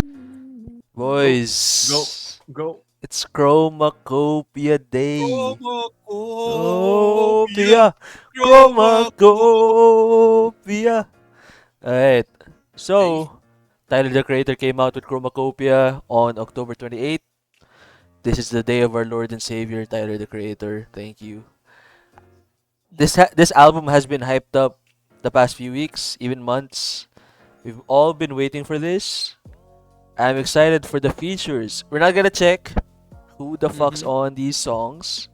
Go, go, Boys, go. it's Chromacopia Day. Chromacopia, Copia! Chromacopia. Chromacopia! Alright, Ay, so, Tyler the Creator came out with Chromacopia on October 28th. This is the day of our Lord and Savior, Tyler the Creator. Thank you. This album has been hyped up the past few weeks, even months. We've all been waiting for this. I'm excited for the features. We're not gonna check who the fuck's mm-hmm. on these songs.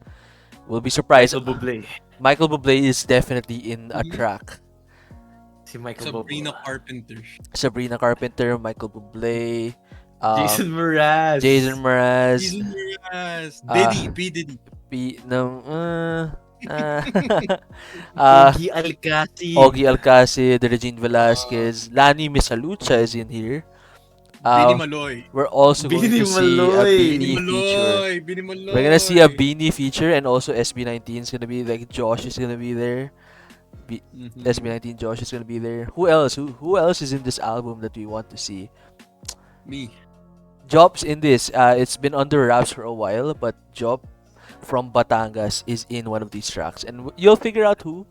We'll be surprised. Michael Bublé. Michael Bublé is definitely in a Mm-hmm. track. Si Michael Sabrina Bublé. Carpenter. Sabrina Carpenter, Michael Bublé, Jason um, Jason Mraz. Mraz, Jason Mraz. Diddy, uh, P. Diddy. P, no, uh, uh, Ogie Alcacid. Ogie Alcacid, Regine Uh, Velasquez, Lani Misalucha is in here. Benny Uh, Malloy. we're also going Bini to see a Benny Maloy. Beanie feature. Malloy. Benny We're gonna see a Malloy. Beanie feature, and also SB19 is gonna be like Josh is gonna be there. Mm-hmm. SB19 Josh is gonna be there. Who else? Who else is in this album that we want to see? Me. Job's in this. It's been under wraps for a while, but Job from Batangas is in one of these tracks, and you'll figure out who.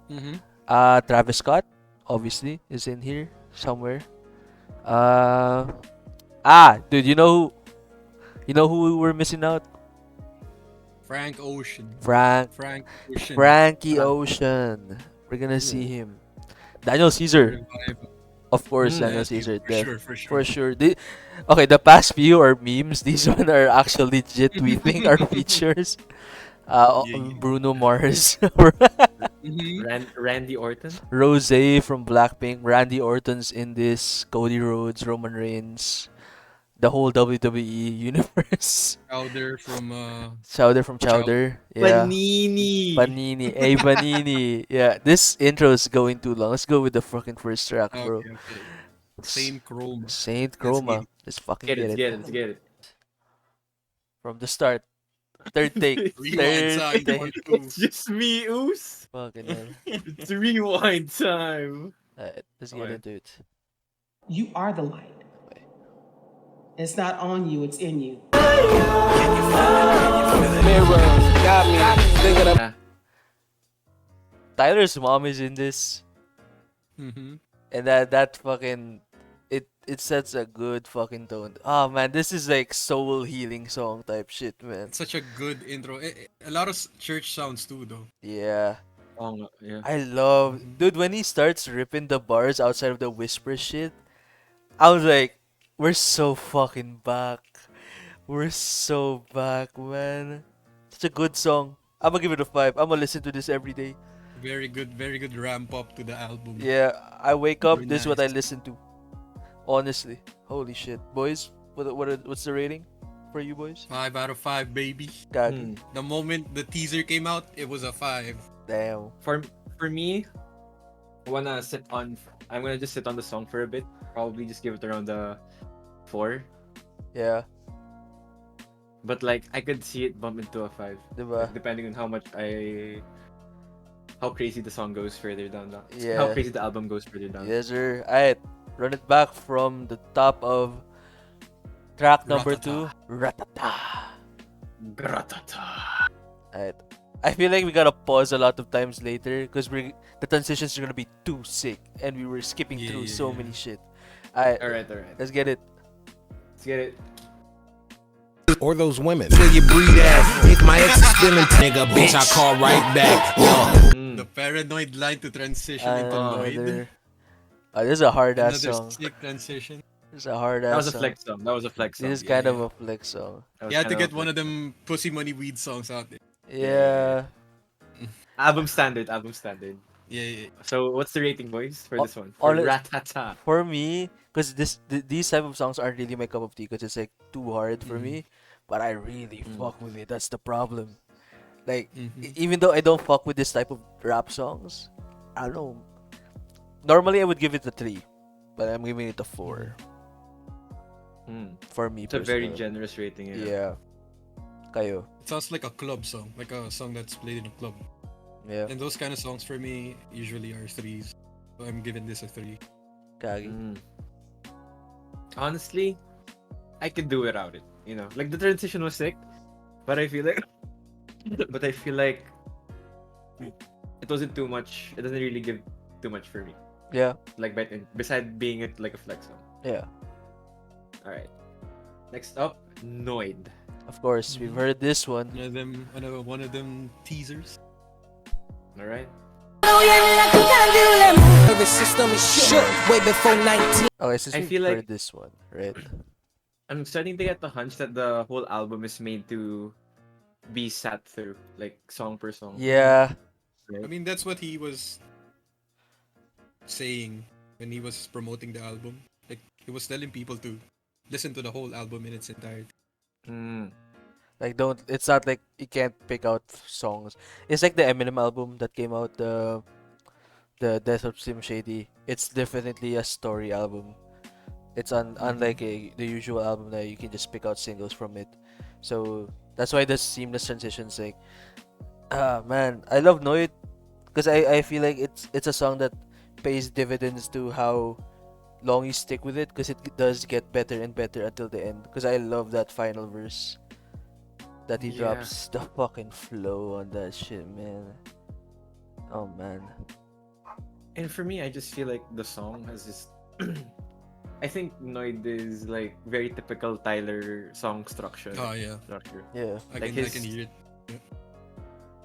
Mm-hmm. Travis Scott, obviously, is in here somewhere. Uh, dude, you know who we're missing out? Frank Ocean. Frank, Frank Ocean. Frankie Ocean. We're gonna see him. Daniel Caesar, Revival. of course. Daniel Yeah, Caesar, for sure, for for sure. sure. Okay, the past few are memes. These one are actually legit. We think are features. Yeah, yeah. Bruno Mars, Mm-hmm. Randy Orton. Rose from Blackpink, Randy Orton's in this, Cody Rhodes, Roman Reigns, the whole WWE universe. Chowder from Chowder from Chow. Chowder, yeah. Panini. Panini, hey Panini, yeah. This intro is going too long. Let's go with the fucking first track, bro. Okay, okay. Saint Chroma. Saint Let's get Chroma. it. Let's fucking Get it, get let's it get it, let's get from the start. Third take, it. Rewind third time. take. 1, 2. It's just me, Oos. Fucking hell. It's rewind time. Alright, let's get Okay. into it. You are the light. It's not on you, it's in you. Yeah. Tyler's mom is in this. Mm-hmm. And that fucking it sets a good fucking tone. Oh man, this is like soul healing song type shit, man. It's such a good intro. A lot of church sounds too, though. Yeah. Yeah. I love dude when he starts ripping the bars outside of the whisper shit. I was like, we're so fucking back. We're so back, man. Such a good song. I'm gonna give it a 5. I'm gonna listen to this every day. Very good ramp up to the album. Yeah, I wake up, Very this is what I nice. listen to. Honestly. Holy shit. Boys, what's the rating for you boys? 5 out of 5, baby. Gagi. The moment the teaser came out, it was a 5. Damn. For me, I'm gonna just sit on the song for a bit. Probably just give it around the 4. Yeah. But like I could see it bump into a 5. Diba? Like, depending on how crazy the song goes further down. Yeah. How crazy the album goes further down. Yes, sir. Alright. Run it back from the top of track number Rah Tah 2. Rah Tah Tah. Rah Tah Tah. Alright. I feel like we gotta pause a lot of times later because the transitions are gonna be too sick and we were skipping through so many shit. Alright. Alright. Let's get it. Let's get it. Or those women. Where you breathe at? If my ex is feeling nigga, bitch, I call right back. Yo. The paranoid line to transition into Noid. Another. This is a hard ass Another song. sick transition. This is a hard That ass was a song. flex song. That was a flex song. This is Yeah, kind of yeah. a flex song. That was You had to kind get a one of flex. them pussy money weed songs out there. Yeah. Album standard. Yeah, yeah. So what's the rating, boys, for this one? all For it- Rah Tah Tah. For me, because these type of songs aren't really my cup of tea because it's like too hard for me. But I really fuck with it. That's the problem. Like, even though I don't fuck with this type of rap songs, I don't know. Normally I would give it a 3, but I'm giving it a 4. For me, It's a very personally. generous rating. Yeah. Kayo. It sounds like a club song, like a song that's played in a club. Yeah. And those kind of songs for me usually are 3s. So I'm giving this a 3. Kagi. Honestly, I could do without it. You know, like the transition was sick, but I feel like, but I feel like it wasn't too much. It doesn't really give too much for me. Yeah. Like, beside being it like a flex song. Yeah. All right. Next up, Noid. Of course, we've heard this one. One of them teasers. All right. Nervous system is shook way before 19. Okay, since I we've feel like- heard this one, right? I'm starting to get the hunch that the whole album is made to be sat through, like song per song. Yeah. I mean, that's what he was saying when he was promoting the album. Like, he was telling people to listen to the whole album in its entirety. Mm. Like it's not like you can't pick out songs. It's like the Eminem album that came out, the Death of Slim Shady. It's definitely a story album. It's unlike the usual album that you can just pick out singles from it. So that's why the seamless transitions, like, man, I love Noid because I feel like it's a song that pays dividends to how long you stick with it, because it does get better and better until the end. Because I love that final verse that he Yeah. drops, the fucking flow on that shit, man. Oh man. And for me, I just feel like the song has this. I think Noid is like very typical Tyler song structure. Oh, yeah. Yeah. I Like can his- hear it.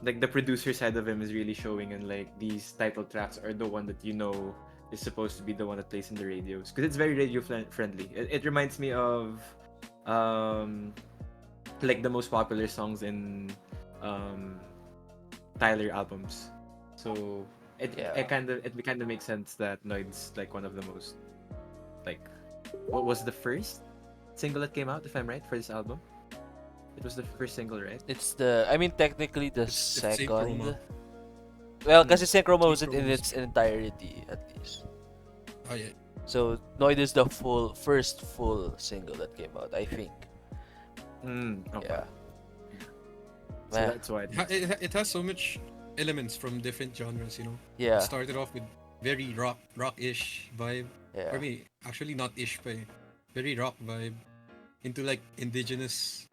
Like the producer side of him is really showing, and like these title tracks are the one that you know is supposed to be the one that plays in the radios, because it's very radio friendly. It reminds me of like the most popular songs in Tyler albums. So it kind of makes sense that Noid's like one of the most, like, what was the first single that came out, if I'm right, for this album? It was the first single, right? It's I mean, technically the Saint second. Chroma. Well, kasi Saint Chroma wasn't Saint in Chroma its entirety, at least. Oh, yeah. So Noid is the first full single that came out, I think. Okay. Yeah. So Man. that's why. It has so much elements from different genres, you know. Yeah. It started off with very rock-ish vibe. Yeah. For me, actually not ish pa eh. Very rock vibe. Into like indigenous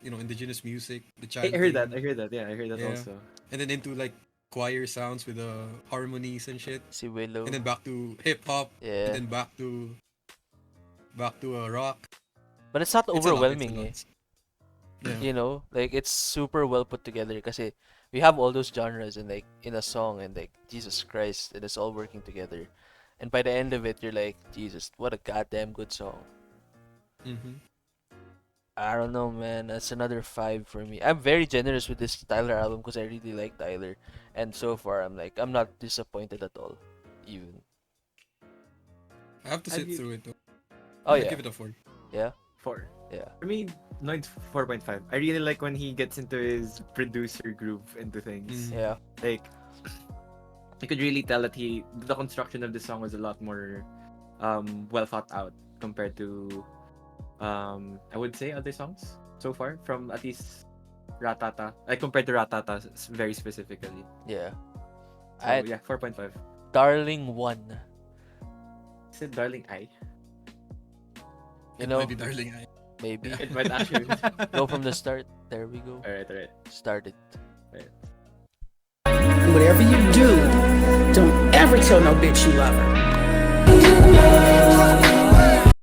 music. The child I heard theme. that. Yeah, I heard that Yeah. also. And then into like choir sounds with the harmonies and shit. Si Willow. And then back to hip hop. Yeah. And then back to rock. But it's not It's a lot, overwhelming, it's a lot. Yeah. You know, like it's super well put together kasi we have all those genres and like in a song, and like Jesus Christ, and it's all working together. And by the end of it, you're like, Jesus, what a goddamn good song. Mm-hmm. I don't know, man. That's another 5 for me. I'm very generous with this Tyler album because I really like Tyler, and so far I'm not disappointed at all, even. I have to Have sit you- through it though. Oh I'd yeah, give it a 4. yeah, 4. yeah. For me, Noid's 4.5. I really like when he gets into his producer groove into things. Yeah. Like, you could really tell that the construction of the song was a lot more well thought out compared to I would say other songs so far, from at least Rah Tah Tah. Like compared to Rah Tah Tah very specifically. Yeah. So, I yeah, 4.5. Darling 1. Is it Darling I? You know, Maybe Darling I. maybe. It might actually. Go from the start. There we go. Alright. Start it. Whatever you do, don't ever tell no bitch you love her.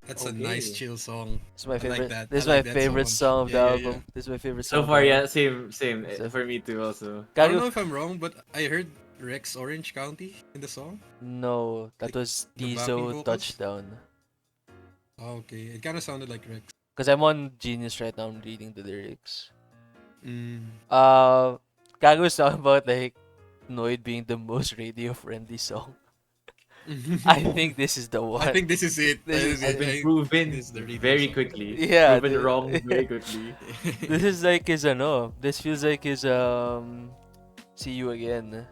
That's a Okay. nice chill song. This is my I like favorite. that. This is I my like that so favorite much. song of the Yeah, yeah, album. yeah. This is my favorite song. So of far, the yeah, album. same. So- For me too, also. I don't know Gago. if I'm wrong, but I heard Rex Orange County in the song. No, that Like, was the backing Tizo vocals? Touchdown. Oh, okay. It kind of sounded like Rex. Because I'm on Genius right now. I'm reading the lyrics. Mm. Gago was talking about like Noid being the most radio friendly song. I think this is the one. I think this is it. This Has is- been proven this is the radio very song. quickly. Yeah, Proven dude. wrong very quickly. This is like his This feels like his See You Again.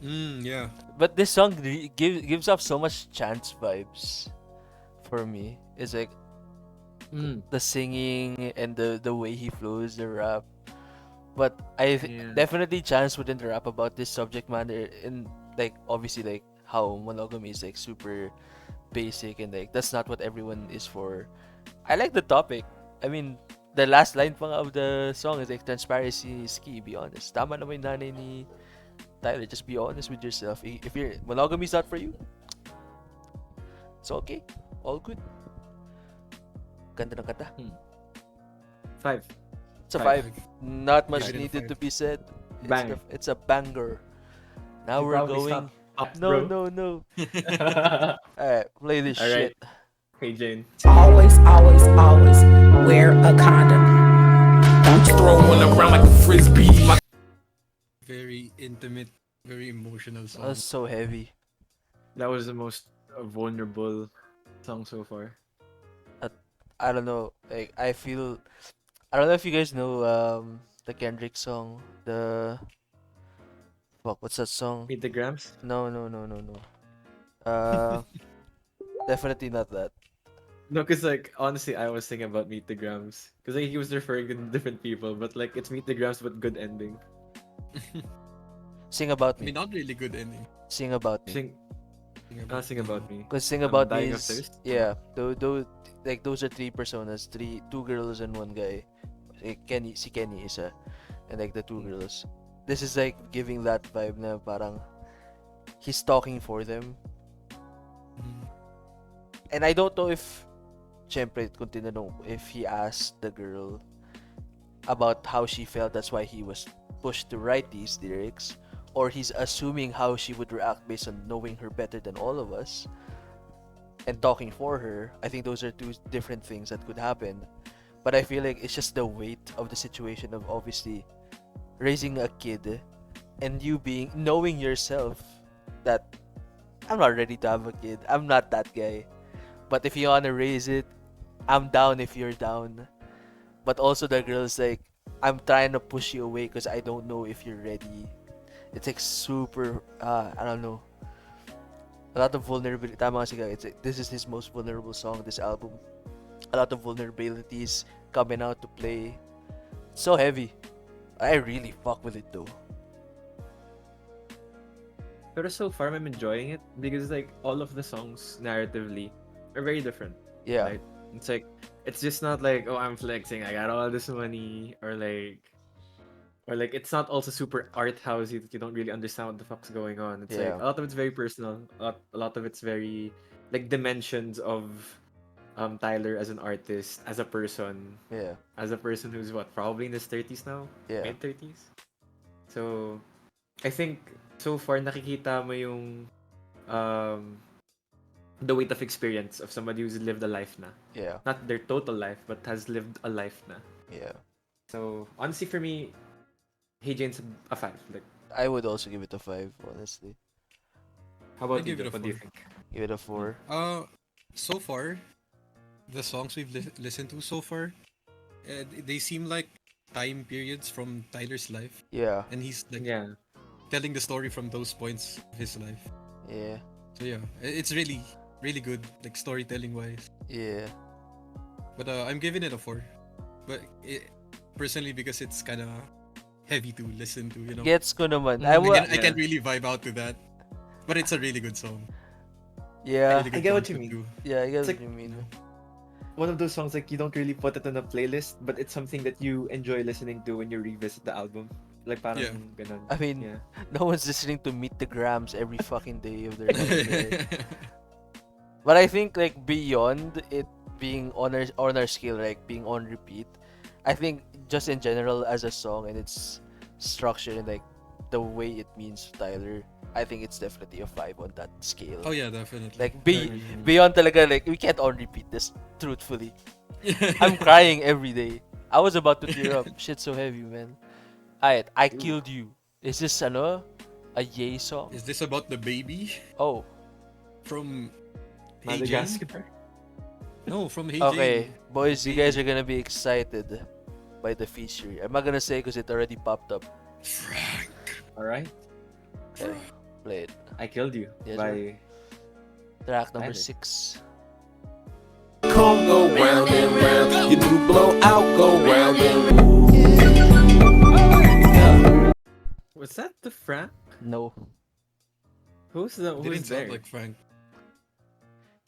Yeah. But this song gives off so much chance vibes for me. It's like the singing and the way he flows the rap. But Yeah. definitely Chance wouldn't rap about this subject matter in like obviously like how monogamy is like super basic and like that's not what everyone is for. I like the topic. I mean, the last line pa nga of the song is like transparency is key. Be honest. Tama naman yung nanay ni Tyler. Just be honest with yourself. If your monogamy is not for you, it's okay. All good. Ganda ng kanta. 5. It's a Five. 5. Not much Give it a needed to five. be said. Bang. It's a banger. Now You we're probably going. stop, No, bro. no. Alright, play this All right. shit. Hey Jane. Always, always, always wear a condom. Don't you? Throwing around like a frisbee. My Very intimate, very emotional That song. was so heavy. That was the most vulnerable song so far. I don't know. Like I don't know if you guys know the Kendrick song. What's that song? Meet the Grams? No. Uh Definitely not that. No, because like honestly, I was thinking about Meet the Grams because like, he was referring to different people, but like it's Meet the Grams but good ending. Sing About I Me. mean, not really good ending. Sing About Me. Sing, sing about me. Cause Sing I'm About Me dying of is thirst. yeah. Those are three personas, two girls and one guy. Kenny isa, and like the two girls. This is like giving that vibe na parang he's talking for them. And I don't know if syempre kung tinanong if he asked the girl about how she felt, that's why he was pushed to write these lyrics, or he's assuming how she would react based on knowing her better than all of us and talking for her. I think those are two different things that could happen. But I feel like it's just the weight of the situation of obviously raising a kid and you knowing yourself that I'm not ready to have a kid. I'm not that guy. But if you wanna raise it, I'm down if you're down. But also the girl's like, I'm trying to push you away because I don't know if you're ready. It's like super, I don't know. A lot of vulnerability. Tama kasi it's like, this is his most vulnerable song, this album. A lot of vulnerabilities coming out to play. So heavy. I really fuck with it though. But so far, I'm enjoying it because like all of the songs narratively are very different. Yeah. Right? It's like it's just not like, oh, I'm flexing, I got all this money, or like it's not also super art housey that you don't really understand what the fuck's going on. It's like Yeah. a lot of it's very personal. A lot of it's very like dimensions of Tyler as an artist, as a person, Yeah. as a person who's what, probably in his 30s now, Yeah. mid 30s. So I think so far nakikita mo yung the weight of experience of somebody who's lived a life na. Yeah. Not their total life, but has lived a life na. Yeah. So honestly, for me, Hey Jane's a 5. Like, I would also give it a 5, honestly. how about I give you? it a What do you 4. think? Give it a 4. So far, the songs we've listened to so far, they seem like time periods from Tyler's life, Yeah. and he's like Yeah. telling the story from those points of his life. Yeah. So yeah, it's really, really good, like storytelling wise. Yeah. But I'm giving it a 4. But personally, because it's kind of heavy to listen to, you know. Gets ko naman. I can't really vibe out to that. But it's a really good song. Yeah. Really good I get what you concept mean. too. Yeah, I get It's what like- you mean. One of those songs like you don't really put it on a playlist, but it's something that you enjoy listening to when you revisit the album. Like parang Yeah. ganun. I mean, Yeah. no one's listening to Meet the Grams every fucking day of their life. Right? But I think like beyond it being on our scale, like being on repeat, I think just in general as a song and its structure and like the way it means to Tyler, I think it's definitely a 5 on that scale. Oh yeah, definitely. Like beyond talaga, like we can't on repeat this truthfully. I'm crying every day. I was about to tear up. Shit's so heavy, man. I killed you. Is this a yay song? Is this about the baby Oh, from Hey Jane? Madagascar. No, from Hey okay, Jane. boys, you guys are gonna be excited by the feature. I'm not gonna say because it already popped up. Frank. All right. Okay, play it. I killed you Yes, by Track number Tyler. 6. Come go round and round. You do blow out, go round and Was that the Frank? No, Who's Didn't there? sound like Frank.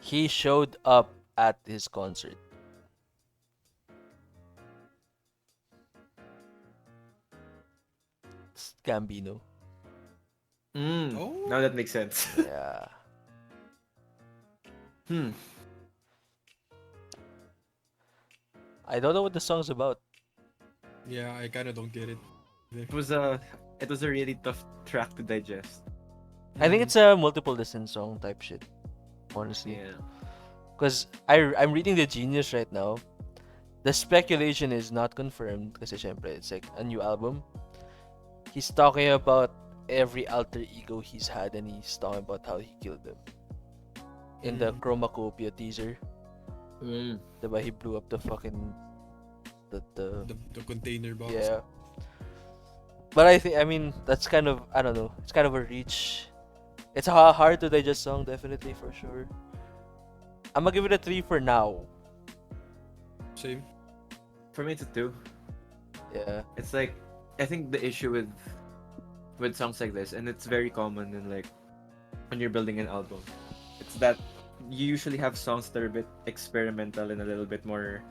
He showed up at his concert. It's Gambino. Oh. Now that makes sense. Yeah. Hmm. I don't know what the song's about. Yeah, I kind of don't get it. It was a really tough track to digest. I think it's a multiple listen song type shit. Honestly. Yeah. Because I'm reading the Genius right now. The speculation is not confirmed kasi syempre it's like a new album. He's talking about every alter ego he's had and he's talking about how he killed them. In the Chromacopia teaser, diba, he blew up the fucking The container box. yeah. But I mean that's kind of, I don't know, it's kind of a reach. It's a hard to digest song, definitely, for sure. I'm gonna give it a 3 for now. Same. For me, it's a 2. Yeah. It's like, I think the issue with songs like this, and it's very common in like when you're building an album, it's that you usually have songs that are a bit experimental and a little bit more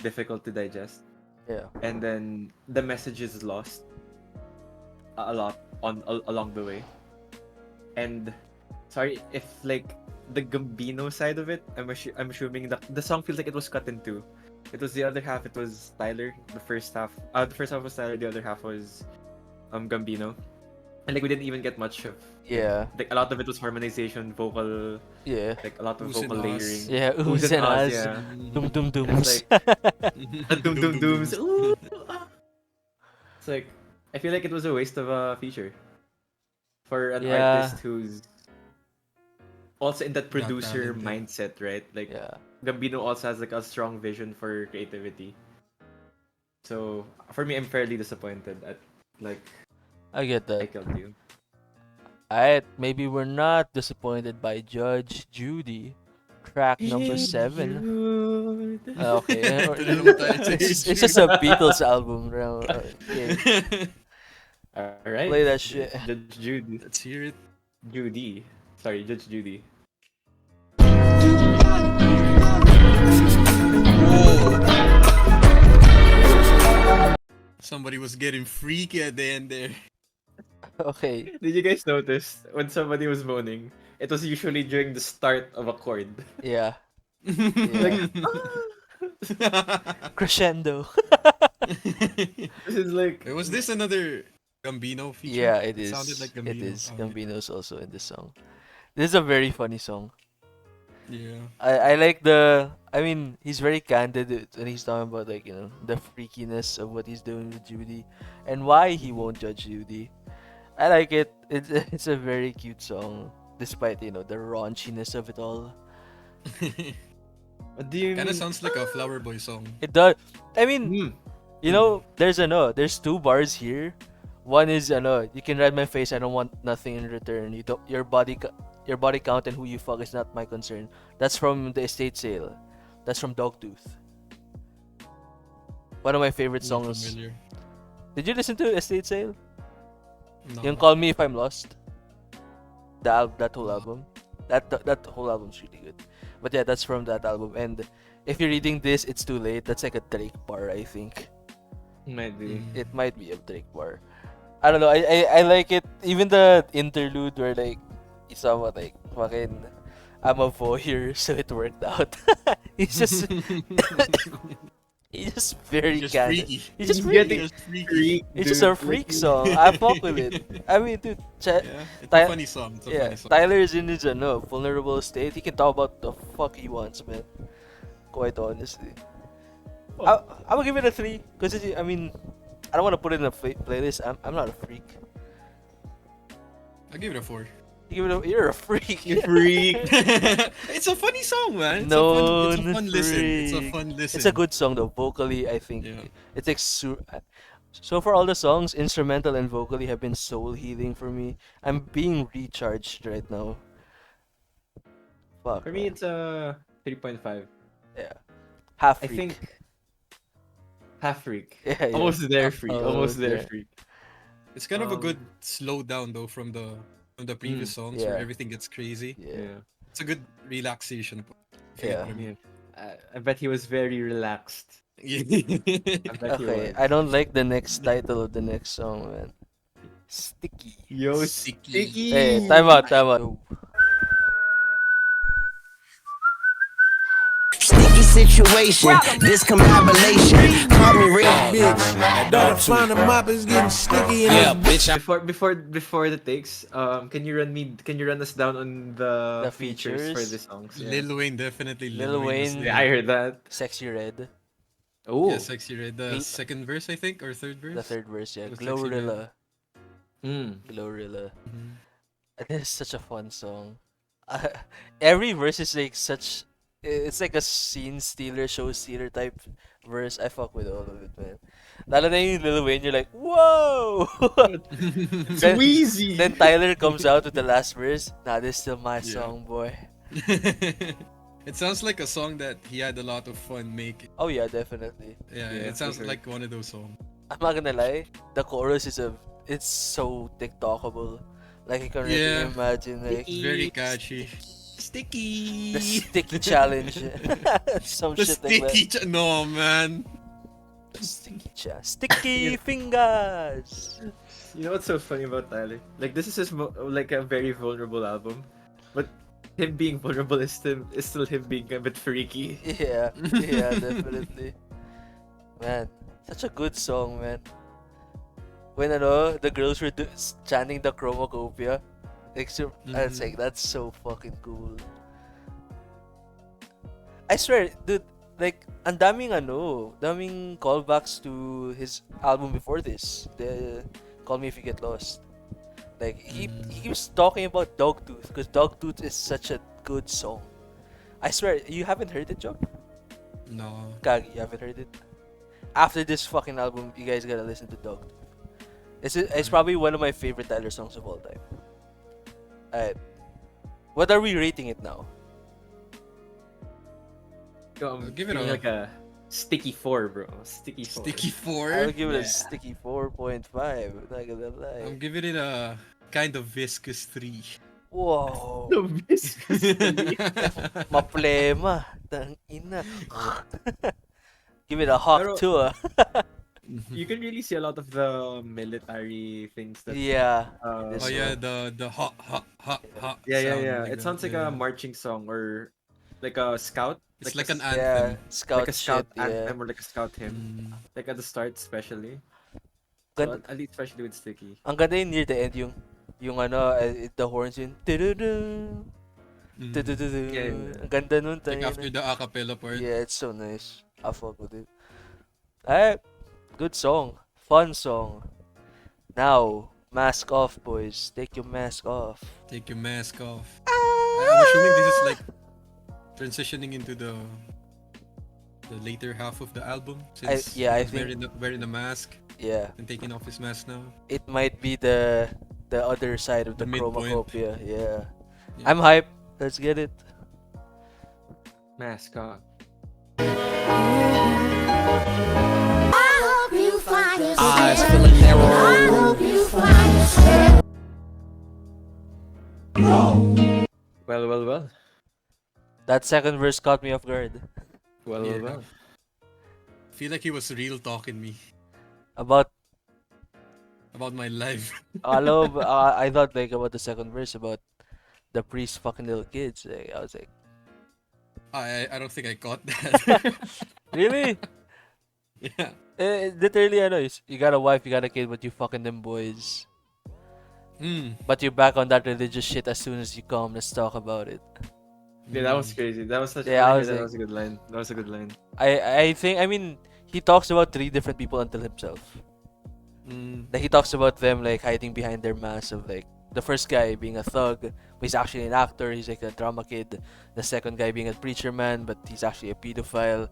difficult to digest, Yeah. and then the message is lost a lot along the way. And sorry if like the Gambino side of it, I'm assuming that the song feels like it was cut in two. It was the other half. It was Tyler. The first half was Tyler. The other half was Gambino. And like we didn't even get much of. Yeah. Like a lot of it was harmonization, vocal, Yeah. like a lot of Who's in vocal us. layering. Yeah. Who's Oohs in and us, ahs. yeah. Dum dum And dums. it's Doom doom dooms. Ooh, ah. It's like I feel like it was a waste of a feature for an Yeah. artist who's also in that producer talented. mindset, right? Like Yeah. Gambino also has like a strong vision for creativity. So for me, I'm fairly disappointed at like I get I that. killed you. Alright, maybe we're not disappointed by Judge Judy. Track number 7. Okay. Ito na naman tayo sa It's just a Beatles album. Okay. All right. Play that shit. Judge Judy. Let's hear it. Judy. Sorry, Judge Judy. Somebody was getting freaky at the end there. Okay. Did you guys notice when somebody was moaning? It was usually during the start of a chord. Yeah. Like, Crescendo. this is like Was this another Gambino feature? Yeah, it is. Sounded like It Gambino. is. Okay. Gambino's also in this song. This is a very funny song. Yeah. I like the. I mean, he's very candid when he's talking about like, you know, the freakiness of what he's doing with Judy, and why he won't judge Judy. I like it. It's a very cute song, despite, you know, the raunchiness of it all. what do you Kind of mean? sounds like a Flower Boy song. It does. I mean, Hmm. you know, there's 2 bars here. One is you can ride my face. I don't want nothing in return. You don't. Your body count and who you fuck is not my concern. That's from the Estate Sale. That's from Dogtooth. One of my favorite Not songs. familiar. Did you listen to Estate Sale? No. Yung Call Me If I'm Lost. That whole album. That whole album's really good. But yeah, that's from that album. And if you're reading this, it's too late. That's like a Drake bar, I think. Might be. It might be a Drake bar. I don't know. I like it. Even the interlude where like it's somewhat like fucking I'm a voyeur, so it worked out. he's just he's just very Just candid. freaky. He's just Getting freaky. freak, It's just a dude. freak song. I fuck with it. I mean, dude, Yeah, it's Ty- a funny song. It's a yeah, funny song. Tyler is in his vulnerable state. He can talk about the fuck he wants, man. Quite honestly. I'm gonna give it a 3 because I mean, I don't want to put it in a playlist. I'm not a freak. I'll give it a 4. You're a freak. You freak. It's a funny song, man. It's No, a fun listen. It's a fun listen. It's a good song though. Vocally, I think Yeah. it's like so far all the songs, instrumental and vocally, have been soul healing for me. I'm being recharged right now. Fuck. For me, man. it's a 3.5. Yeah. Half I freak. think half freak. Yeah, yeah. Almost there, freak. Almost there, there. freak. It's kind of a Um, good slowdown though from the previous songs yeah. where everything gets crazy. Yeah. Yeah. It's a good relaxation. If you get Yeah. what I mean. I bet he was very relaxed. Yeah. I bet he Okay, was. I don't like the next title of the next song, man. Sticky. Yo, Sticky. sticky. Hey, time out, time out. Yo. Sticky situation, discombobulation. Call me real bitch. Dog flying the mop is getting sticky in yeah, bitch. Before the takes, can you run us down on the, The features for features? the songs? Yeah. Lil Wayne, definitely. Lil was Wayne. there. Yeah, I heard that. Sexy Red. Oh. Yeah, Sexy Red. The Me- second verse, I think, or third verse. The third verse, yeah. It was Sexy Red. Glorilla. Mm. Glorilla. Mhm. It is such a fun song. Every verse is like such. It's like a scene stealer, show stealer type verse. I fuck with all of it, man. Lalo na yung Lil Wayne, you're like, whoa! It's Then- Wheezy. Then Tyler comes out with the last verse. Nah, this is still my Yeah. song, boy. It sounds like a song that he had a lot of fun making. Oh yeah, definitely. Yeah, Yeah, it sounds for sure. like one of those songs. I'm not gonna lie, the chorus it's so TikTokable. Like you can really Yeah. imagine like It's very catchy. Sticky. the sticky challenge, some The shit like that. sticky no man. Sticky fingers. You know what's so funny about Tyler? Like this is like a very vulnerable album, but him being vulnerable is still him being a bit freaky. Yeah, yeah, definitely. Man, such a good song, man. When the girls were chanting the Chromacopia, I was like, that's so fucking cool. I swear, dude, like, daming callbacks to his album before this, the Call Me If You Get Lost. Like, he keeps talking about Dogtooth, because Dogtooth is such a good song. I swear, you haven't heard it, Joph? No. Kagi, you haven't heard it? After this fucking album, you guys gotta listen to Dogtooth. It's probably one of my favorite Tyler songs of all time. Alright. What are we rating it now? Give it like a sticky 4, bro. Sticky 4. Sticky 4. I'll give it a Yeah. sticky 4.5. Not gonna lie. I'm giving it a kind of viscous 3. Whoa. The viscous. Maplema. Tang ina. Give it a hawk Pero- too. You can really see a lot of the military things that. Yeah. Uh, Oh yeah, the ha ha ha ha. yeah. sound It that, sounds like yeah. a marching song or like a scout. It's like a an s- Yeah. anthem. Scout like a scout shit. Yeah. anthem or like a scout hymn. Mm. Like at the start, especially. Gan- At least especially with Sticky. Ang ganda yung near the end yung the horns yun. Tududu. Mm. Tududu. Yeah. Ang ganda nun. Like tangina. after the acapella part. Yeah, it's so nice. I fuck with it. Alright, good song. Fun song. Now, mask off, boys. Take your mask off. Take your mask off. I'm assuming this is like transitioning into the later half of the album. Since I he's think- wearing a mask Yeah, and taking off his mask now. it might be the other side of the The midpoint. Chromacopia. Yeah. Yeah. I'm hyped. Let's get it. Mascot. Eyes feeling narrow. Well. That second verse caught me off guard. Well. I feel like he was real talking me About about my life. I thought like about the second verse about the priest fucking little kids. Like, I was like, I don't think I caught that. really? Yeah. Literally, I know you got a wife, you got a kid, but you fucking them boys. Mm. But you're back on that religious shit as soon as you come. Let's talk about it. Yeah, that was crazy. That was such. Yeah, I was that like- was a good line. That was a good line. I mean, he talks about 3 different people until himself. Mm. Like, he talks about them like hiding behind their mask of like the first guy being a thug, but he's actually an actor. He's like a drama kid. The second guy being a preacher man, but he's actually a pedophile.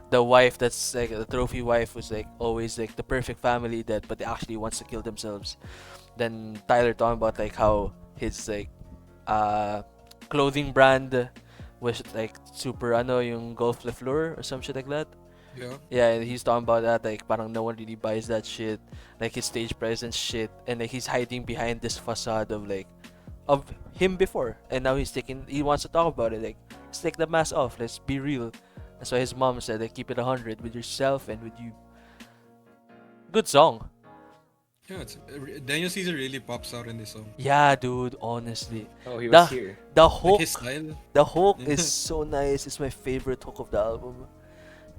The wife that's like the trophy wife was like always like the perfect family that, but they actually wants to kill themselves. Then Tyler talking about like how his like clothing brand was like super yung Golf Le Fleur or some shit like that. Yeah. Yeah, and he's talking about that, like, parang no one really buys that shit. Like, his stage presence shit. And, like, he's hiding behind this facade of, like, of him before, and now he wants to talk about it. Like, let's take the mask off. Let's be real. That's why his mom said, like, keep it 100 with yourself and with you. Good song. Yeah, Daniel Caesar really pops out in this song. Yeah, dude. Honestly, Oh, he was the here. the Like hook, his style. the hook is so nice. It's my favorite hook of the album.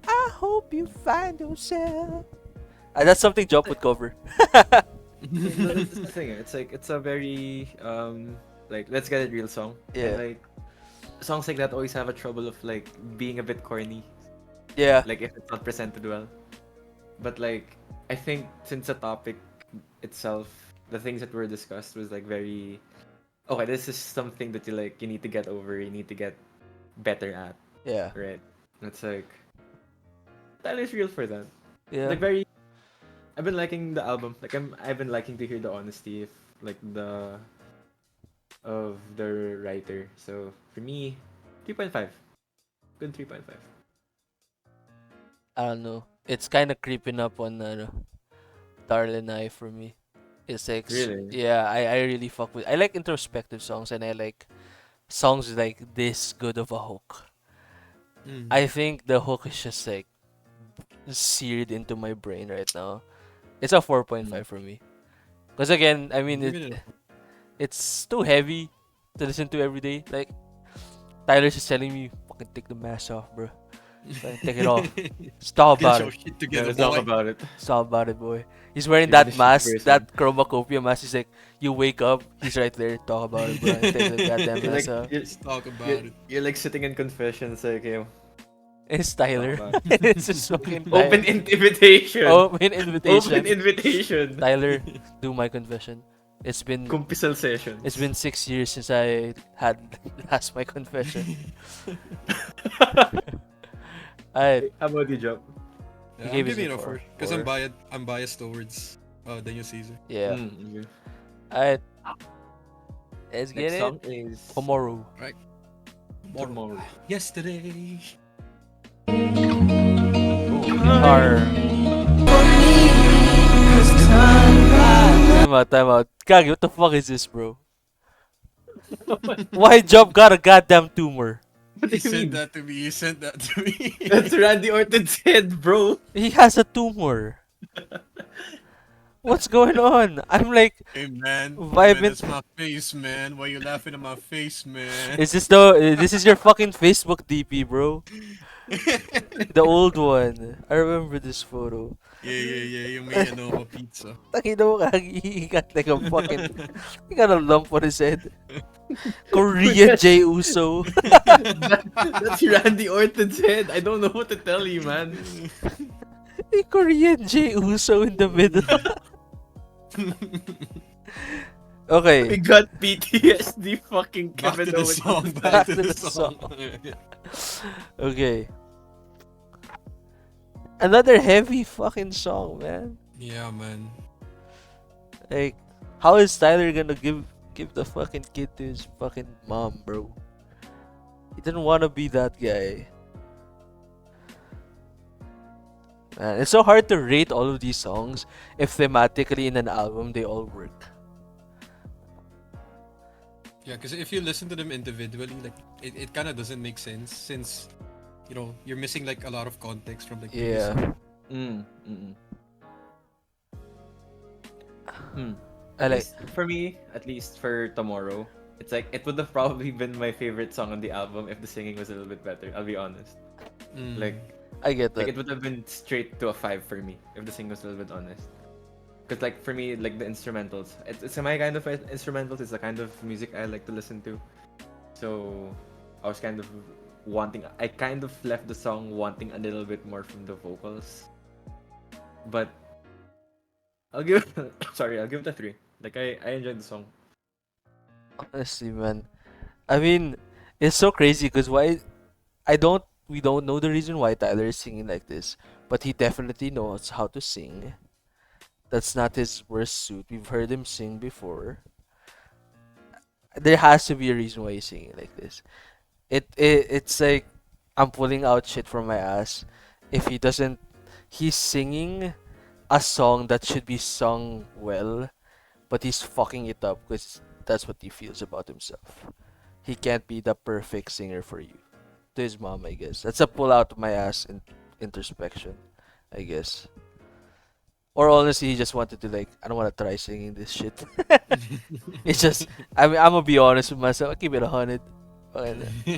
I hope you find yourself. That's something Joph would cover. That's the thing. It's like it's a very like let's get it real song. Yeah. And, like songs like that always have a trouble of like being a bit corny. Yeah. Like if it's not presented well. But like I think since the topic itself, the things that were discussed was like very okay, this is something that you need to get over, you need to get better at. Yeah. Right. And it's like that is real for that. Yeah. Like very I've been liking the album. Like I've been liking to hear the honesty of like of the writer. So for me, 3.5. Good 3.5. I don't know. It's kind of creeping up on Darling I for me. It's like Really? yeah, I really fuck with. I like introspective songs and I like songs like this good of a hook. I think the hook is just like seared into my brain right now. It's a 4.5 for me. Because again, I mean it's too heavy to listen to every day. Like Tyler's just telling me, fucking take the mask off, bro. Take it off. Stop Get about your it. shit Yeah, together, let's talk boy. about it. Stop about it, boy. He's wearing You're that the mask, shit person. that Chromacopia mask. He's like, you wake up, he's right there. Talk about it, bro. Take the goddamn You're mask like off. Let's talk about you're, it. you're like sitting in confession. It's like It's Tyler. about It's just fucking open invitation. Open invitation. Open invitation. Tyler, do my confession. It's been Kumpisal sessions. 6 years since I had last my confession. I How about you, Joph? He Yeah, gave I'm us giving a it a four. 4 because Four. I'm biased towards Daniel Caesar. yeah. Okay. I let's get Next it song is tomorrow. Tomorrow. Yesterday. Or time out. Kagi, what the fuck is this, bro? Why Job got a goddamn tumor? What do He you sent mean? that to me. He sent that to me. That's Randy Orton's head, bro. He has a tumor. What's going on? I'm like, Hey man, Vibing- man, it's my face, man. Why you laughing at my face, man? is this is your fucking Facebook DP, bro? The old one. I remember this photo. Yeah. You made a pizza. Takina mo, Kagi, he got like a fucking, he got a lump on his head. Korean Jey Uso. That's Randy Orton's head. I don't know what to tell you, man. A Korean Jey Uso in the middle. We Okay. got PTSD fucking Back Kevin to the Owens. song. Back to the song. Okay. Another heavy fucking song, man. Yeah, man. Like, how is Tyler gonna give the fucking kid to his fucking mom, bro? He didn't want to be that guy. Man, it's so hard to rate all of these songs if thematically in an album they all work. Yeah, because if you listen to them individually, like it kind of doesn't make sense since you're missing like a lot of context from like previous Yeah. song. I like. For me, at least for Tomorrow, it's like it would have probably been my favorite song on the album if the singing was a little bit better. I'll be honest. Like I get that. it would have been straight to a 5 for me if the singing was a little bit honest. Because like for me, like the instrumentals, it's my kind of instrumentals. It's the kind of music I like to listen to. So I was kind of I kind of left the song wanting a little bit more from the vocals. But I'll give I'll give it a 3. Like I enjoyed the song. Honestly, man. I mean, it's so crazy because we don't know the reason why Tyler is singing like this, but he definitely knows how to sing. That's not his worst suit. We've heard him sing before. There has to be a reason why he's singing like this. It's like I'm pulling out shit from my ass if he's singing a song that should be sung well, but he's fucking it up because that's what he feels about himself. He can't be the perfect singer for you. To his mom, I guess. That's a pull out of my ass introspection, I guess. Or honestly, he just wanted to like, I don't want to try singing this shit. It's just, I mean, I'm gonna be honest with myself. I keep it 100.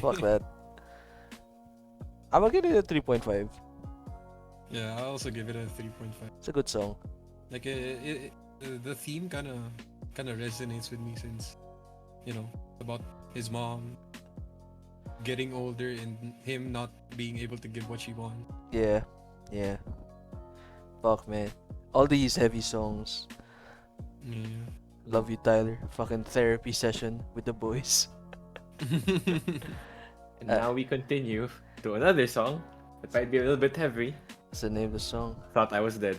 Fuck that. I'm gonna give it a 3.5. Yeah, I also give it a 3.5. It's a good song. Like the theme kind of resonates with me since, about his mom getting older and him not being able to give what she wants. Yeah, yeah. Fuck, man. All these heavy songs. Yeah. Love you, Tyler. Fucking therapy session with the boys. And now we continue to another song that might be a little bit heavy. What's the name of the song? Thought I Was Dead.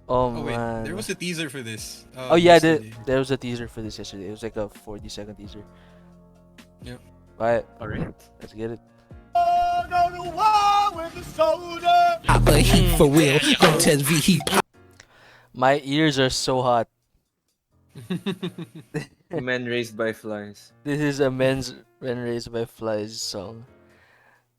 Oh, Oh wait, man. there was a teaser for this. Oh yeah, yesterday. there was a teaser for this yesterday. It was like a 40-second teaser. Yeah. Alright, Alright. let's get it. Papa heat for real. Don't test V heat. My ears are so hot. Men Raised by Flies. This is a men's when raised by flies song.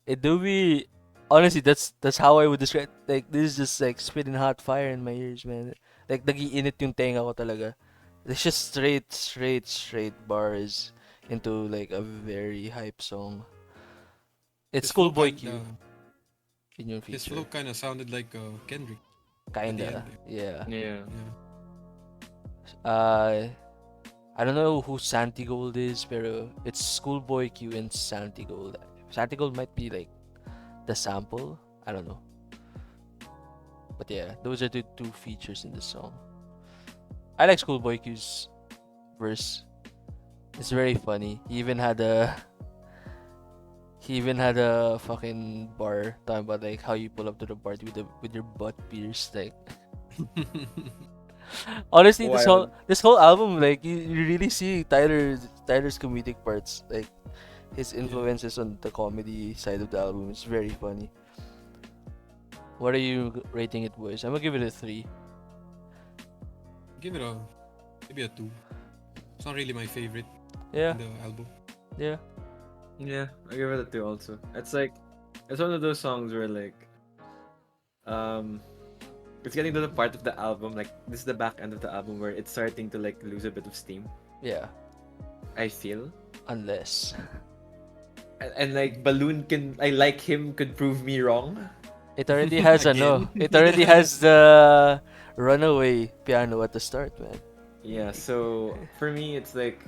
It do be honestly that's how I would describe, like, this is just like spitting hot fire in my ears, man. Like nagiinit yung tenga ko talaga. It's just straight bars into like a very hype song. It's His flow Schoolboy kinda- Q in your His feature. flow kind of sounded like Kendrick. Kinda, end. yeah. Yeah. Yeah. I don't know who Santi Gold is, pero it's Schoolboy Q and Santi Gold. Santi Gold might be like the sample. I don't know. But yeah, those are the two features in the song. I like Schoolboy Q's verse. It's very funny. He even had a fucking bar talking about like how you pull up to the party with your butt pierced, like. Honestly, Wild. this whole album, like you really see Tyler's comedic parts, like his influences on the comedy side of the album. It's very funny. What are you rating it, boys? I'm gonna give it a 3. Give it maybe a 2. It's not really my favorite Yeah, in the album. yeah, Yeah, I give it a 2 also. It's like, it's one of those songs where like, it's getting to the part of the album, like this is the back end of the album where it's starting to like lose a bit of steam. yeah. I feel. Unless And like I like him could prove me wrong. it already has Again. it already has the runaway piano at the start, man. Yeah, so for me it's like,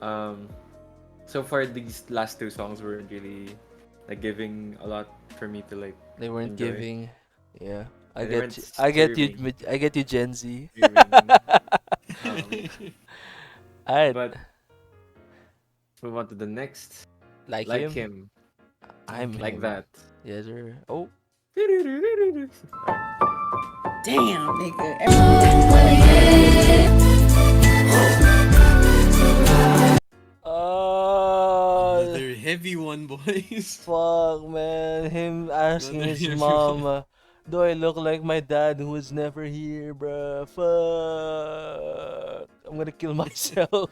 so far these last 2 songs weren't really like giving a lot for me to like They weren't enjoy. giving. Yeah, I They get weren't you. I get you. steering. I get you, Gen Z. Um, Alright, but let's move on to the next. like Like him. him. I'm Like him. that. Yes, sir. Oh, Damn, nigga. Another heavy one, boys. fuck, man. Him asking Another his heavy mom, do I look like my dad who was never here, bruh? Fuck. I'm gonna kill myself.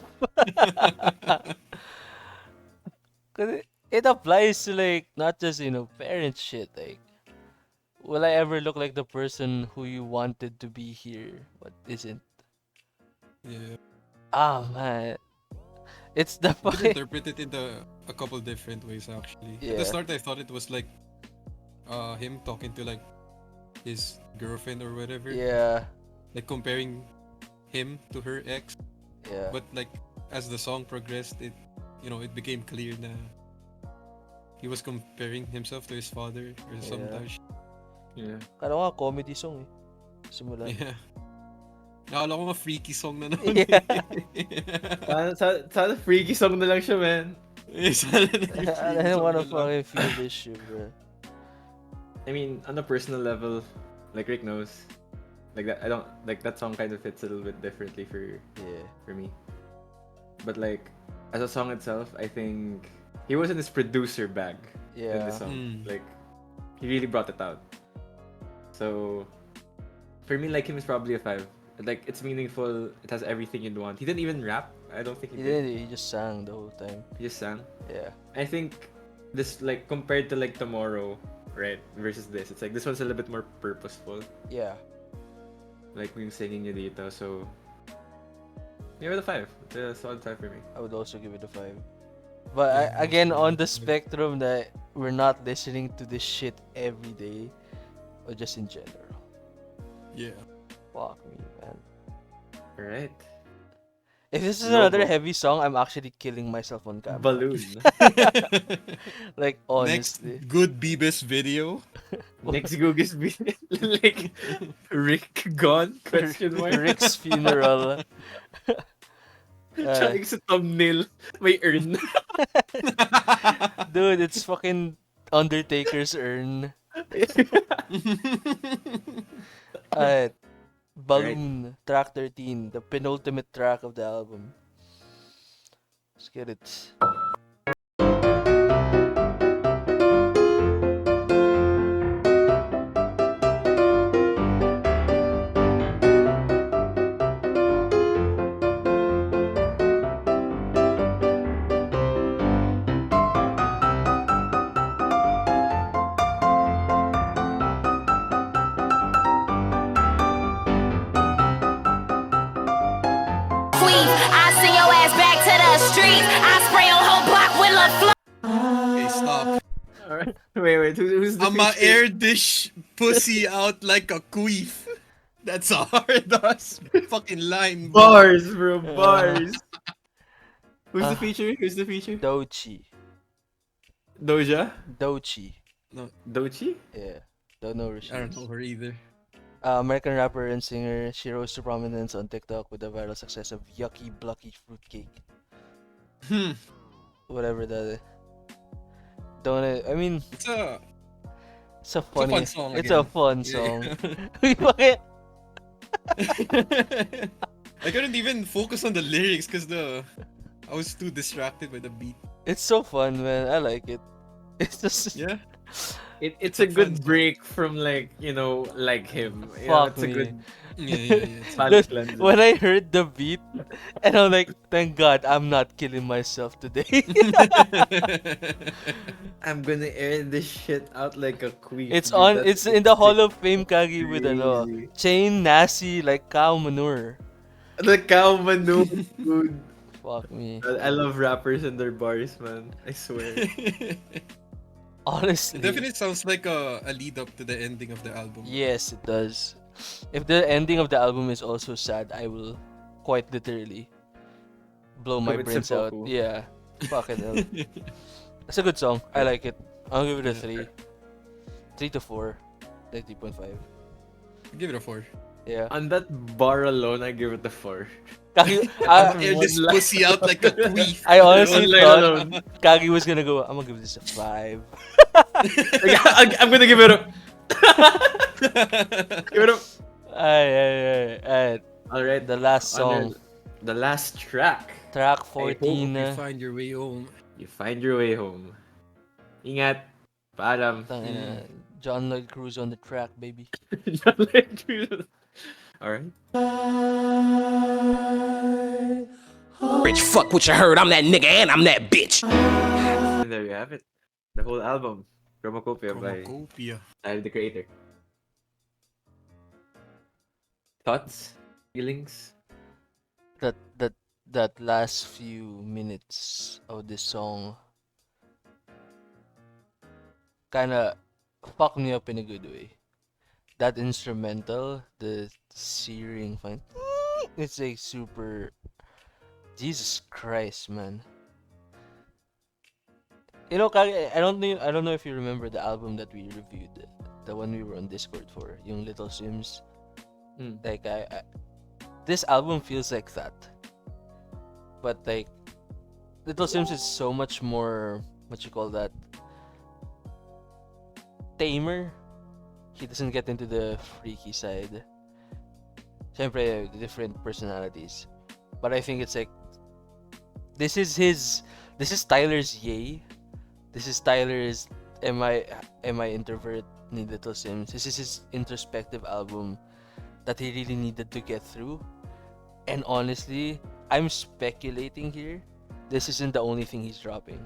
Cause it applies to like not just parent shit. Like, will I ever look like the person who you wanted to be here but isn't? Yeah. Ah, man, it's the You could fucking interpret it in a couple different ways actually. At Yeah. the start I thought it was like him talking to like his girlfriend or whatever. yeah, Like comparing him to her ex. yeah. But like as the song progressed, it became clear na he was comparing himself to his father or some Yeah. dash. Yeah. Kala ko nga comedy song eh. Simula. Yeah. Nakala ko nga freaky song na naman. Yeah. Sana freaky song na lang siya, man. Sana naging I freaky don't song wanna na lang. fucking feel this shit, bro. I mean, on a personal level, like Rick knows, like that I don't like that song kind of fits a little bit differently Yeah. for me. But like as a song itself, I think he was in his producer bag in Yeah. the song. Mm. Like he really brought it out. So for me, like him is probably a 5. Like it's meaningful. It has everything you'd want. He didn't even rap I don't think he He did. didn't. He just sang the whole time. He just sang. Yeah. I think this like compared to like Tomorrow, right? Versus this, it's like this one's a little bit more purposeful. Yeah. Like yung singing niya dito, so give it a 5. It's a solid 5 for me. I would also give it a 5. But again, on the spectrum that we're not listening to this shit every day, or just in general. Yeah. Fuck me, man. Alright. If this is Logo. another heavy song, I'm actually killing myself on camera. Balloon. Like, Next honestly. good Bibers video. Next Google's be like Rick gone? Question mark. Rick's funeral. Tsaka yung sa thumbnail, may urn. Dude, it's fucking Undertaker's urn. Alright. Balloon, track 13, the penultimate track of the album. Let's get it. I send your ass back to the streets. I spray your whole block with La Fleur. Okay, stop. Alright. Wait, who's the I'ma feature? air dish pussy out like a queef. That's a hard ass fucking line. bro. Bars, bro, bars. Who's the feature? Who's the feature? Dochi. Doja? Dochi. Dochi? Yeah. Don't know who she I don't is. know her either. American rapper and singer. She rose to prominence on TikTok with the viral success of Yucky Blucky Fruitcake. Whatever that is. I mean, It's a it's a funny. fun song It's a again. fun Yeah. song. Bakit? I couldn't even focus on the lyrics because I was too distracted by the beat. It's so fun, man. I like it. It's just Yeah. It's a a fun good song. break from like, like him. You know, fuck it's a me. good Yeah. palate cleanser. When I heard the beat, and I'm like, thank God I'm not killing myself today. I'm gonna air this shit out like a queen. It's dude. on. That's It's in the Hall of Fame, Kagi, with crazy. chain nasty like cow manure. The cow manure, dude. Fuck me. I love rappers and their bars, man. I swear. Honestly. It definitely sounds like a lead up to the ending of the album. Yes, it does. If the ending of the album is also sad, I will quite literally blow my Commit brains out. seppuku. Yeah. Fucking hell. It's a good song. I like it. I'll give it a 3. 3 to 4. Like 3.5. Give it a 4. Yeah. On that bar alone, I give it a 4. Kagi, Air this One line. pussy out like a queef. I honestly One line thought alone. Kagi was gonna go, I'm gonna give this a 5. Like, I'm gonna give it a. Give it a. Ay. Alright, The last song. the last track. Track Hope 14. you find your way home. You find your way home. Ingat. Paalam. Tangina, John Lloyd Cruz on the track, baby. Alright. Rich, fuck what you heard. I'm that nigga and I'm that bitch. And there you have it. The whole album. Chromakopia by Chromakopia. Tyler, the Creator. Thoughts? Feelings? That last few minutes of this song kinda fucked me up in a good way. That instrumental, the searing fine, it's like super. Jesus Christ, man. You know, Kagi, I don't know if you remember the album that we reviewed, the one we were on Discord for, yung Little Sims. Like this album feels like that. But like Little Sims is so much more, what you call that, tamer. He doesn't get into the freaky side. Siyempre, different personalities. But I think it's like this is Tyler's Yay. This is Tyler's Am I Introvert ni Little Sims. This is his introspective album that he really needed to get through. And honestly, I'm speculating here. This isn't the only thing he's dropping.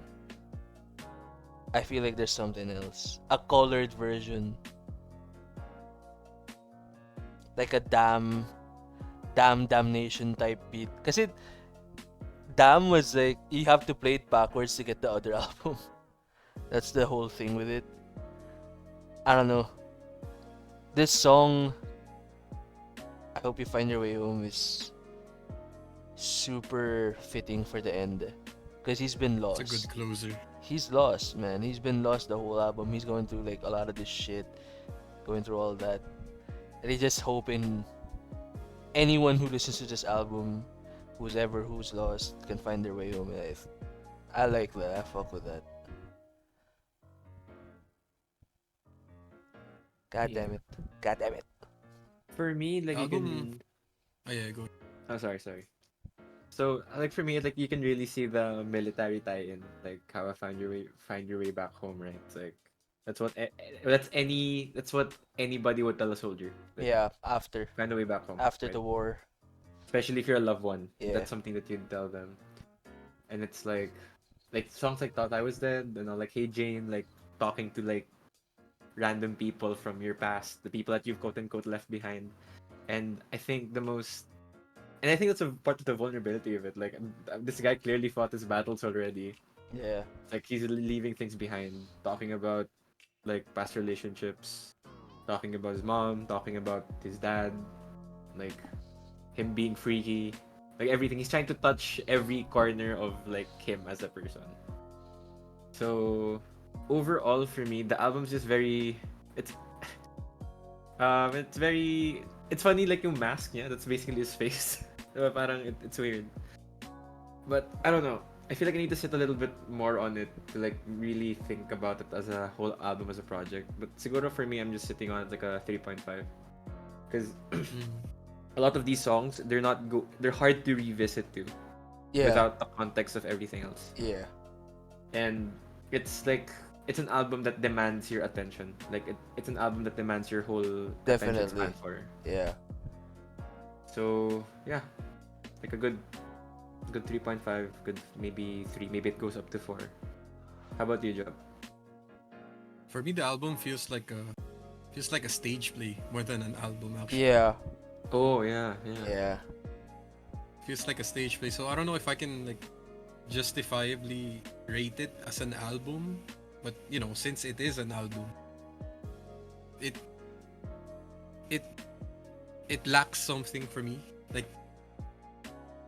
I feel like there's something else. A colored version. Like a damnation type beat. Kasi damn was like, you have to play it backwards to get the other album. That's the whole thing with it. I don't know. This song, I Hope You Find Your Way Home, is super fitting for the end. Because he's been lost. It's a good closer. He's lost, man. He's been lost the whole album. He's going through like a lot of this shit. Going through all that. And he's just hoping anyone who listens to this album, who's lost, can find their way home in life. I like that. I fuck with that. God damn it. God damn it. For me, like you Album. can. Oh yeah, go. Oh, sorry. So, like for me, like you can really see the military tie-in, like how I find your way back home, right? It's like that's what anybody would tell a soldier. Like, Yeah, after. find a way back home. After right? the war. Especially if you're a loved one. Yeah. That's something that you'd tell them. And it's like songs like Thought I Was Dead, like Hey Jane, like talking to like random people from your past, the people that you've quote unquote left behind. And I think that's a part of the vulnerability of it. Like this guy clearly fought his battles already. Yeah. Like he's leaving things behind, talking about like past relationships, talking about his mom, talking about his dad, like him being freaky, like everything. He's trying to touch every corner of like him as a person. So overall for me, the album's just it's funny, like yung mask niya, that's basically his face. Diba, parang it's weird. But I don't know. I feel like I need to sit a little bit more on it to like really think about it as a whole album, as a project. But siguro for me, I'm just sitting on like a 3.5. Because a lot of these songs, they're hard to revisit to Yeah. without the context of everything else. Yeah. And it's an album that demands your attention. Like it's an album that demands your whole attention Definitely. span for. Yeah. So yeah, like a good 3.5, good maybe 3, maybe it goes up to 4. How about you, Joph? For me, the album feels like a stage play more than an album. Actually, Yeah. Oh yeah. Yeah. feels like a stage play. So I don't know if I can like justifiably rate it as an album, but since it is an album, it lacks something for me. Like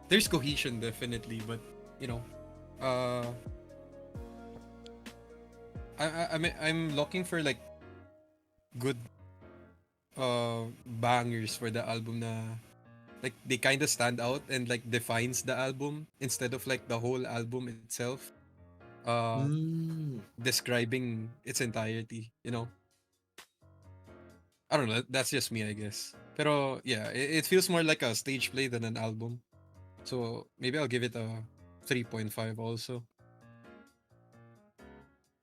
there's cohesion definitely, but I'm looking for like good bangers for the album na like they kind of stand out and like defines the album instead of like the whole album itself describing its entirety. I don't know, that's just me, I guess. Pero yeah, it feels more like a stage play than an album. So maybe I'll give it a 3.5 also.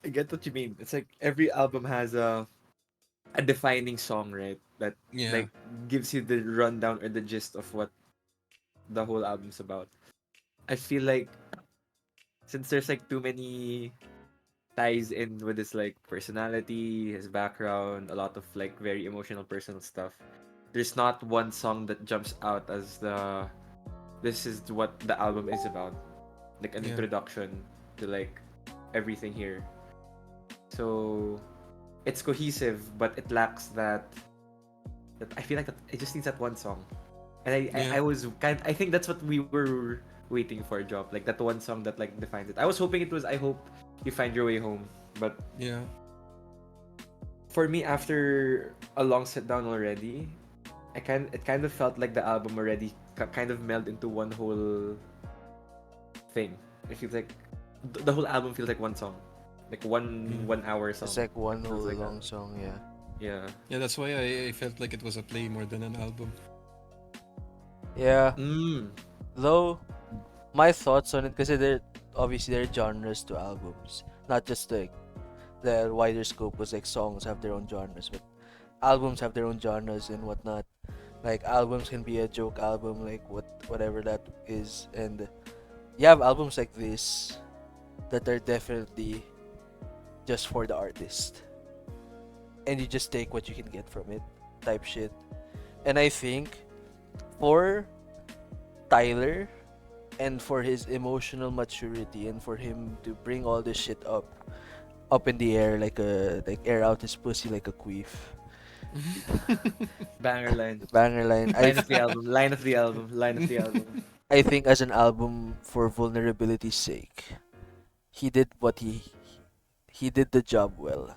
I get what you mean. It's like every album has a defining song, right? That Yeah. like gives you the rundown or the gist of what the whole album's about. I feel like since there's like too many ties in with his like personality, his background, a lot of like very emotional personal stuff, there's not one song that jumps out as this is what the album is about. Like an Yeah. introduction to like everything here. So it's cohesive, but it lacks that I feel like that it just needs that one song. And I think that's what we were waiting for, Joph. Like that one song that like defines it. I was hoping it was I Hope You Find Your Way Home. But Yeah. for me, after a long sit down already, it kind of felt like the album already kind of melded into one whole thing. It feels like the whole album feels like one song. Like one hour song. It's like one Feels whole like long that. song, yeah. Yeah. Yeah, that's why I felt like it was a play more than an album. Yeah. Mm. Though, my thoughts on it, kasi obviously there are genres to albums. Not just like the wider scope was like songs have their own genres, but albums have their own genres and whatnot. Like albums can be a joke album, like whatever that is, and you have albums like this that are definitely just for the artist, and you just take what you can get from it, type shit. And I think for Tyler and for his emotional maturity and for him to bring all this shit up in the air like air out his pussy like a queef. Banger line. Banger line. Line of the album. Line of the album. Line of the album. I think as an album for vulnerability's sake, he did what he did the job well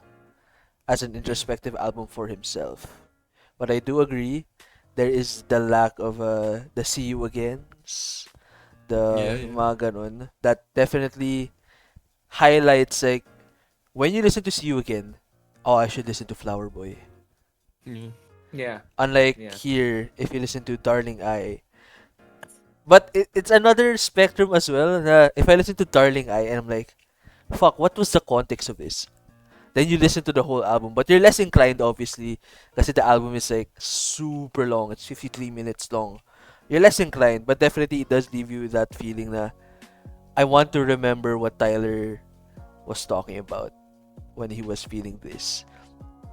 as an introspective album for himself. But I do agree there is the lack of the see you again, the Yeah. mga ganon, that definitely highlights like when you listen to see you again, oh, I should listen to Flower Boy. Yeah. Yeah. Unlike Yeah. here, if you listen to Darling I. But it's another spectrum as well. Na if I listen to Darling I and I'm like, fuck, what was the context of this? Then you listen to the whole album, but you're less inclined, obviously, because the album is like super long. It's 53 minutes long. You're less inclined, but definitely it does leave you that feeling that I want to remember what Tyler was talking about when he was feeling this.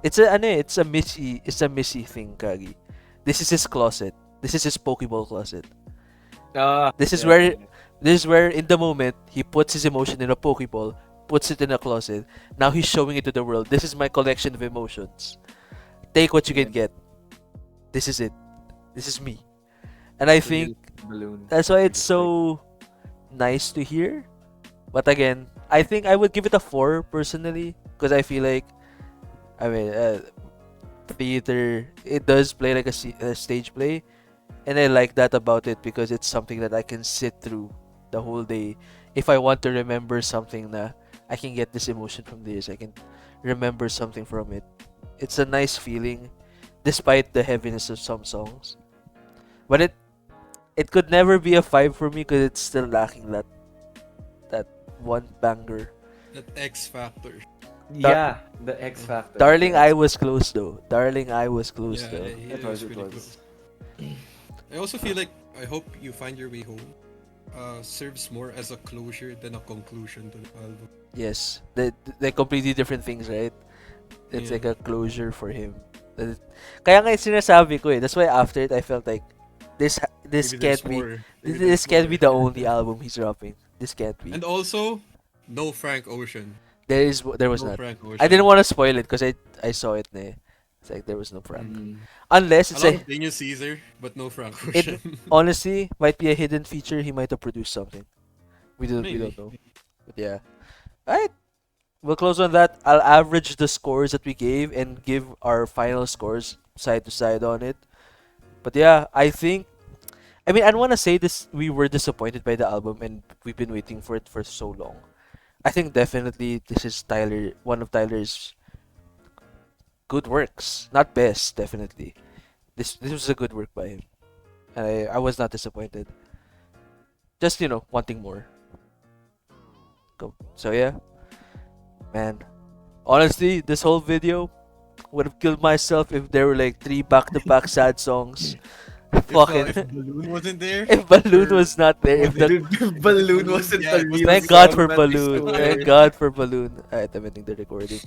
It's a Missy thing, Kagi. This is his closet. This is his Pokeball closet. This is where in the moment he puts his emotion in a Pokeball, puts it in a closet. Now he's showing it to the world. This is my collection of emotions. Take what you can get. This is it. This is me. And I think balloon. that's why it's so nice to hear. But again, I think I would give it a 4 personally because I feel like, I mean, theater, it does play like a stage play, and I like that about it because it's something that I can sit through the whole day. If I want to remember something, na I can get this emotion from this, I can remember something from it. It's a nice feeling, despite the heaviness of some songs. But it could never be a 5 for me because it's still lacking that one banger. That X factor. Yeah, the X factor. Darling, I was close though. Darling, I was close Yeah, though. It was. close. I also feel like I hope you find your way home. Serves more as a closure than a conclusion to the album. Yes, they're completely different things, right? It's Yeah. like a closure for him. Kaya nga sinasabi ko eh. That's why after it, I felt like this Maybe can't there's be more. Maybe this there's can't be more. the only album he's dropping. This can't be. And also, no Frank Ocean. There was No not. Frank Ocean. I didn't want to spoil it because I saw it. Ne. It's like there was no Frank. Mm. Unless A it's lot a of Daniel Caesar, but no Frank it Ocean. honestly might be a hidden feature. He might have produced something. We don't Maybe. know. But yeah. Alright. We'll close on that. I'll average the scores that we gave and give our final scores side to side on it. But yeah, I mean, I don't want to say this. We were disappointed by the album, and we've been waiting for it for so long. I think definitely this is one of Tyler's good works, not best, definitely. This was a good work by him, and I was not disappointed. Just wanting more. Go. So yeah, man. Honestly, this whole video would have killed myself if there were like 3 back-to-back sad songs. Fucking. If Balloon wasn't there. If Balloon was not there, if the Balloon wasn't Yeah, the real thank God song for that we Balloon. stole. Thank God for Balloon. Alright, I'm ending the recording.